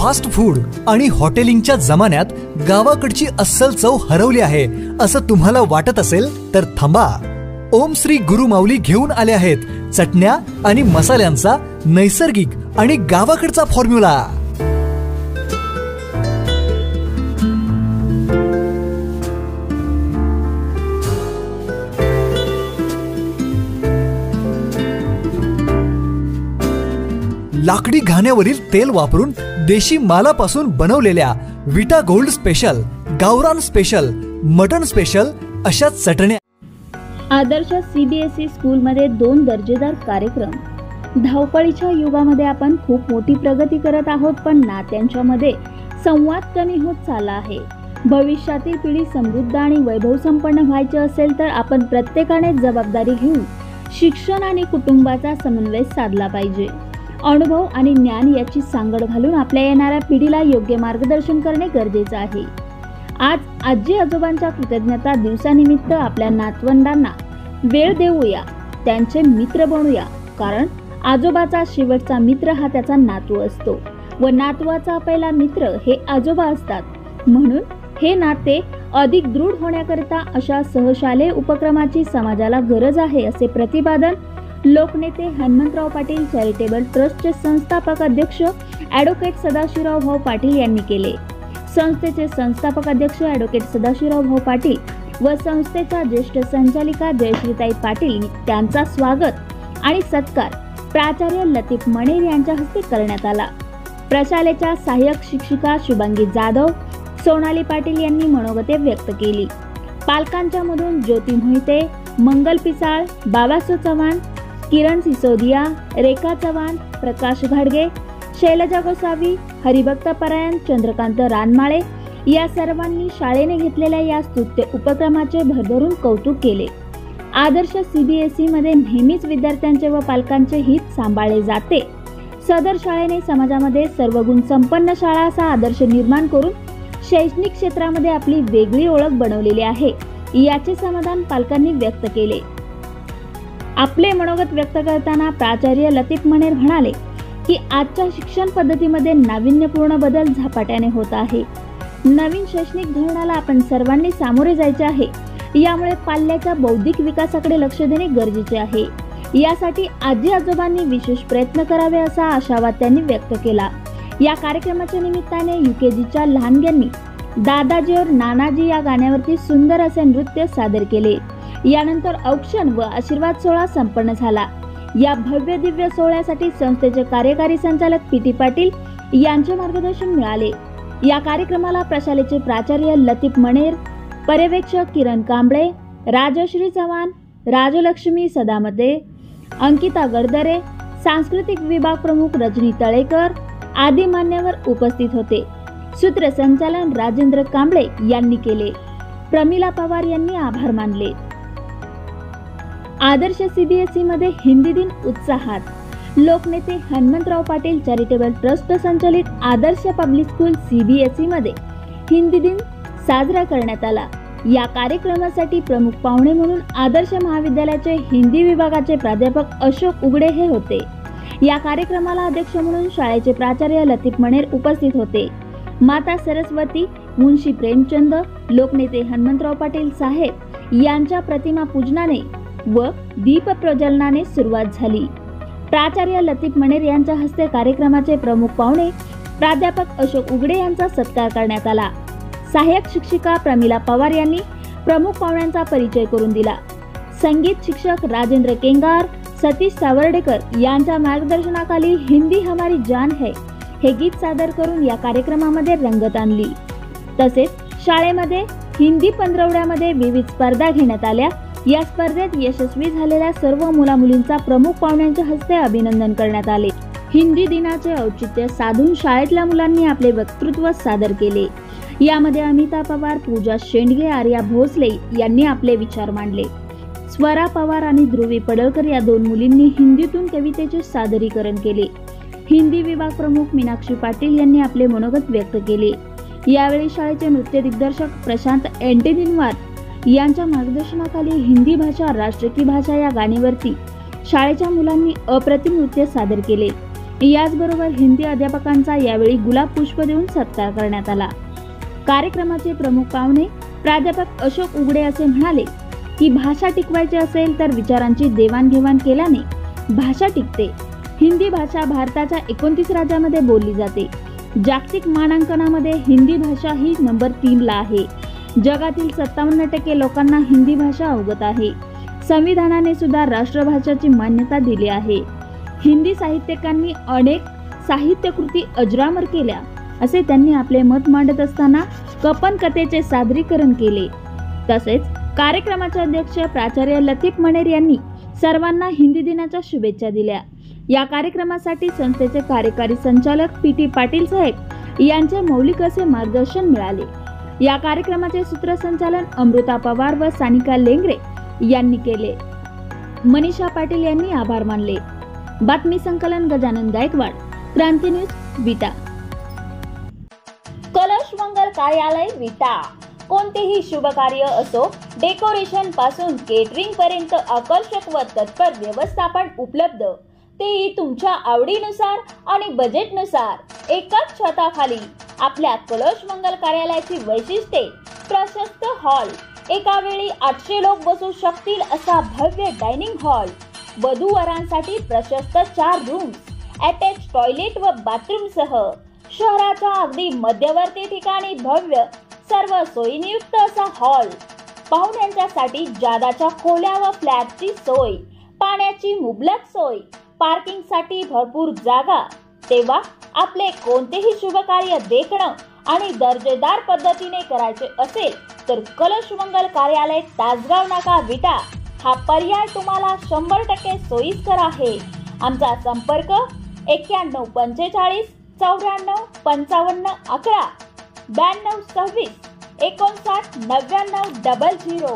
Fast food आणि हॉटेलिंगच्या जमान्यात गावाकडची अस्सल चव हरवली आहे असं तुम्हाला वाटत असेल तर थांबा. ओम श्री गुरु माऊली घेऊन आले आहेत चटण्या आणि मसाल्यांचा नैसर्गिक आणि गावाकडचा फॉर्म्युला. लाकडी घाण्यावरील तेल वापरून देशी मालापासून बनवलेल्या विटा गोल्ड स्पेशल, गावरान स्पेशल, मटन स्पेशल अशा चटण्या. आदर्श सीबीएसई स्कूलमध्ये 2 दर्जेदार कार्यक्रम. धावपळीच्या युगामध्ये आपण खूप मोठी प्रगती करत आहोत, पण नात्यांच्या मध्ये संवाद कमी होत चालला आहे. भविष्यातील पिढी समृद्ध आणि वैभव संपन्न व्हायची असेल तर आपण प्रत्येकाने जबाबदारी घेऊन शिक्षण आणि कुटुंबाचा समन्वय साधला पाहिजे. अनुभव आणि ज्ञान याची सांगड घालून आपल्या येणाऱ्या पिढीला योग्य मार्गदर्शन करणे गरजेचे आहे. आज आजी आजोबांच्या कृतज्ञता दिवसानिमित्त आपल्या नातवंडांना वेळ देऊया, त्यांचे मित्र बनूया. कारण आजोबाचा शेवटचा मित्र हा त्याचा नातू असतो व नातवाचा पहिला मित्र हे आजोबा असतात. म्हणून हे नाते अधिक दृढ होण्याकरिता अशा सहशालेय उपक्रमाची समाजाला गरज आहे, असे प्रतिपादन लोकनेते हनुमंतराव पाटील चॅरिटेबल ट्रस्टचे संस्थापक अध्यक्ष ॲडव्होकेट सदाशिवराव भाऊ पाटील यांनी केले. संस्थेचे संस्थापक अध्यक्ष ॲडव्होकेट सदाशिवराव भाऊ पाटील व संस्थेच्या ज्येष्ठ संचालिका जयश्रीताई पाटील त्यांचा स्वागत आणि सत्कार प्राचार्य लतीफ मणेर यांच्या हस्ते करण्यात आला. प्रशालेच्या सहाय्यक शिक्षिका शुभांगी जाधव, सोनाली पाटील यांनी मनोगते व्यक्त केली. पालकांच्या मधून ज्योती मोहिते, मंगल पिसाळ, बाबासो चव्हाण, किरण सिसोदिया, रेखा चव्हाण, प्रकाश घाडगे, शैलजा गोसावी, हरिभक्त परायण, चंद्रकांत रानमाळे या सर्वांनी शाळेने घेतलेल्या या स्तुत्य उपक्रमाचे भरभरून कौतुक केले. आदर्श सीबीएसई मध्ये नेहमीच विद्यार्थ्यांचे व पालकांचे हित सांभाळले जाते. सदर शाळेने समाजामध्ये सर्वगुण संपन्न शाळा असा आदर्श निर्माण करून शैक्षणिक क्षेत्रामध्ये आपली वेगळी ओळख बनवलेली आहे, याचे समाधान पालकांनी व्यक्त केले. आपले मनोगत व्यक्त करताना प्राचार्य लतीफ मणेर म्हणाले की आजच्या शिक्षण पद्धतीमध्ये नाविन्यपूर्ण बदल झपाट्याने होत आहे. नवीन शैक्षणिक धोरणाला आपण सर्वांनी सामोरे जायचे आहे. यामुळे पाल्याच्या बौद्धिक विकासाकडे लक्ष देणे गरजेचे आहे. यासाठी आजी आजोबांनी विशेष प्रयत्न करावे असा आशावाद त्यांनी व्यक्त केला. या कार्यक्रमाच्या निमित्ताने युकेजीच्या लहानग्यांनी दादाजी और नानाजी या गाण्यावरती सुंदर असे नृत्य सादर केले. यानंतर औक्षण व आशीर्वाद सोहळा संपन्न झाला. या भव्य दिव्य सोहळ्यासाठी संस्थेचे कार्यकारी संचालक पीटी पाटील यांचे मार्गदर्शन मिळाले. या कार्यक्रमाला प्रशालेचे प्राचार्य लतीफ मणेर, पर्यवेक्षक किरण कांबळे, राजश्री चव्हाण, राजलक्ष्मी सदामते, अंकिता गडदरे, सांस्कृतिक विभाग प्रमुख रजनी तळेकर आदी मान्यवर उपस्थित होते. सूत्रसंचालन राजेंद्र कांबळे यांनी केले. प्रमिला पवार यांनी आभार मानले. आदर्श सीबीएसई मध्ये हिंदी दिन उत्साहात. लोकनेते हनुमंतराव पाटील चॅरिटेबल ट्रस्ट संचलित आदर्श पब्लिक स्कूल सीबीएसई मध्ये हिंदी दिन साजरा करण्यात आला. या कार्यक्रमासाठी प्रमुख पाहुणे म्हणून आदर्श महाविद्यालयाचे हिंदी विभागाचे प्राध्यापक अशोक उघडे हे होते. या कार्यक्रमाला अध्यक्ष म्हणून शाळेचे प्राचार्य लतीफ मणेर उपस्थित होते. माता सरस्वती, मुन्शी प्रेमचंद, लोकनेते हनुमंतराव पाटील साहेब यांच्या प्रतिमा पूजनाने व दीप प्रज्वलनाने सुरुवात झाली. प्राचार्य लतीफ मणेर यांच्या हस्ते कार्यक्रमाचे प्रमुख पाहुणे प्राध्यापक अशोक उघडे यांचा सत्कार करण्यात आला. सहाय्यक शिक्षिका प्रमिला पवार यांनी प्रमुख पाहुण्यांचा परिचय करून दिला. संगीत शिक्षक राजेंद्र केंगार, सतीश सावर्डेकर यांच्या मार्गदर्शनाखाली हिंदी हमारी जान है हे गीत सादर करून या कार्यक्रमामध्ये रंगत आणली. तसेच शाळेमध्ये हिंदी पंधरवड्यामध्ये विविध स्पर्धा घेण्यात आल्या. या स्पर्धेत यशस्वी झालेल्या सर्व मुलामुलींचा प्रमुख पाहुण्यांच्या हस्ते अभिनंदन करण्यात आले. हिंदी दिनाचे औचित्य साधून शाळेतल्या मुलांनी आपले वक्तृत्व सादर केले. यामध्ये अमिता पवार, पूजा शेंडगे, आर्या भोसले यांनी आपले विचार मांडले. स्वरा पवार आणि ध्रुवी पडळकर या 2 मुलींनी हिंदीतून कवितेचे सादरीकरण केले. हिंदी विभाग प्रमुख मीनाक्षी पाटील यांनी आपले मनोगत व्यक्त केले. यावेळी शाळेचे नृत्य दिग्दर्शक प्रशांत एंटेनिनवार यांच्या मार्गदर्शनाखाली हिंदी भाषा राष्ट्र की भाषा या गाण्यावरती शाळेच्या मुलांनी अप्रतिम नृत्य सादर केले. याचबरोबर हिंदी अध्यापकांचा यावेळी गुलाब पुष्प देऊन सत्कार करण्यात आला। कार्यक्रमाचे प्रमुख पाहुणे प्राध्यापक अशोक उघडे असे म्हणाले की भाषा टिकवायची असेल तर विचारांची देवाणघेवाण केल्याने भाषा टिकते। हिंदी भाषा भारताच्या 29 राज्यामध्ये बोलली जाते। जागतिक मानांकनामध्ये हिंदी भाषा ही नंबर 3 ला आहे। जगातील 57% लोकांना हिंदी भाषा अवगत आहे। संविधानाने सुद्धा राष्ट्रभाषाची मान्यता दिली आहे। हिंदी साहित्यिकांनी अनेक साहित्यकृती अजरामर केल्या असे त्यांनी आपले मत मांडत असताना कपन कथेचे सादरीकरण केले। तसेच कार्यक्रमाचे अध्यक्ष प्राचार्य लतीफ मणेर यांनी सर्वांना हिंदी दिनाच्या शुभेच्छा दिल्या। या कार्यक्रमासाठी संस्थेचे कार्यकारी संचालक पी.टी. पाटील साहेब यांचे मौलिक असे मार्गदर्शन मिळाले। या कार्यक्रमाचे सूत्रसंचालन अमृता पवार व सानिका लेंगरे यांनी केले। मनीषा पाटील यांनी आभार मानले। बातमी संकलन गजानन गायकवाड, क्रांती न्यूज, विटा। कलश मंगल कार्यालय, विटा। कोणतेही शुभ कार्य असो, डेकोरेशन पासून केटरिंग पर्यंत आकर्षक व तत्पर व्यवस्थापन उपलब्ध, तेही तुमच्या आवडीनुसार आणि बजेटनुसार। एकाच छताखाली आपल्या कलश मंगल कार्यालयाची वैशिष्ट्ये: प्रशस्त हॉल, एका वेळी 800 लोक बसू शकतील असा भव्य डायनिंग हॉल, वधूवरांसाठी प्रशस्त 4 रूम्स, अटॅच टॉयलेट व बाथरूम सह, शहराच्या अगदी मध्यवर्ती ठिकाणी भव्य सर्व सोयींयुक्त असा हॉल, पाहुण्यांच्यासाठी जादाच्या खोल्या व फ्लॅटची सोय, पाण्याची मुबलक सोय, पार्किंगसाठी भरपूर जागा। तेव्हा आपले कोणतेही शुभ कार्य देखणं आणि दर्जेदार पद्धतीने करायचे असेल तर कलश मंगल कार्यालय, तासगाव नाका, विटा हा पर्याय तुम्हाला 100% सोयीस्कर आहे। आमचा संपर्क 9145 94 55 11 92 26 59 99 00।